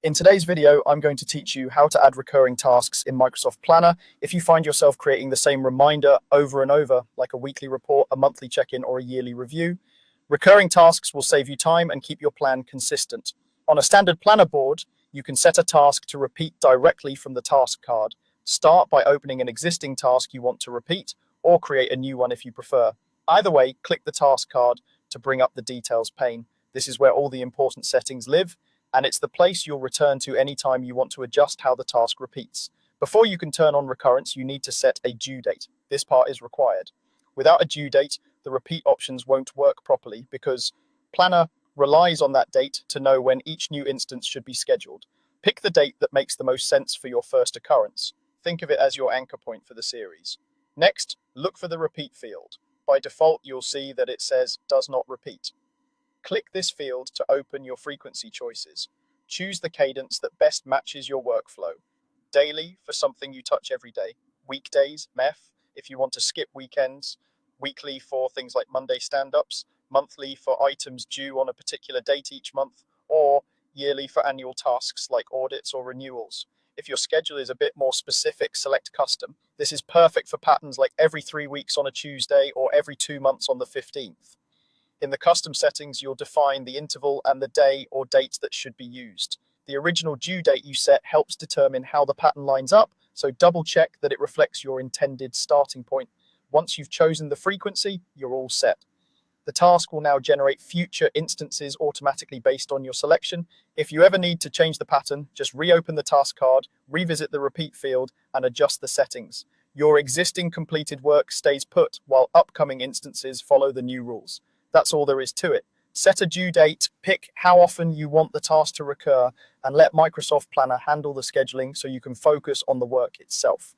In today's video, I'm going to teach you how to add recurring tasks in Microsoft Planner if you find yourself creating the same reminder over and over, like a weekly report, a monthly check-in, or a yearly review. Recurring tasks will save you time and keep your plan consistent. On a standard planner board, you can set a task to repeat directly from the task card. Start by opening an existing task you want to repeat, or create a new one if you prefer. Either way, click the task card to bring up the details pane. This is where all the important settings live, and it's the place you'll return to anytime you want to adjust how the task repeats. Before you can turn on recurrence, you need to set a due date. This part is required. Without a due date, the repeat options won't work properly because Planner relies on that date to know when each new instance should be scheduled. Pick the date that makes the most sense for your first occurrence. Think of it as your anchor point for the series. Next, look for the repeat field. By default, you'll see that it says does not repeat. Click this field to open your frequency choices. Choose the cadence that best matches your workflow. Daily for something you touch every day. Weekdays, MEF, if you want to skip weekends. Weekly for things like Monday stand-ups. Monthly for items due on a particular date each month. Or yearly for annual tasks like audits or renewals. If your schedule is a bit more specific, select custom. This is perfect for patterns like every 3 weeks on a Tuesday or every 2 months on the 15th. In the custom settings, you'll define the interval and the day or date that should be used. The original due date you set helps determine how the pattern lines up, so double check that it reflects your intended starting point. Once you've chosen the frequency, you're all set. The task will now generate future instances automatically based on your selection. If you ever need to change the pattern, just reopen the task card, revisit the repeat field, and adjust the settings. Your existing completed work stays put, while upcoming instances follow the new rules. That's all there is to it. Set a due date, pick how often you want the task to recur, and let Microsoft Planner handle the scheduling so you can focus on the work itself.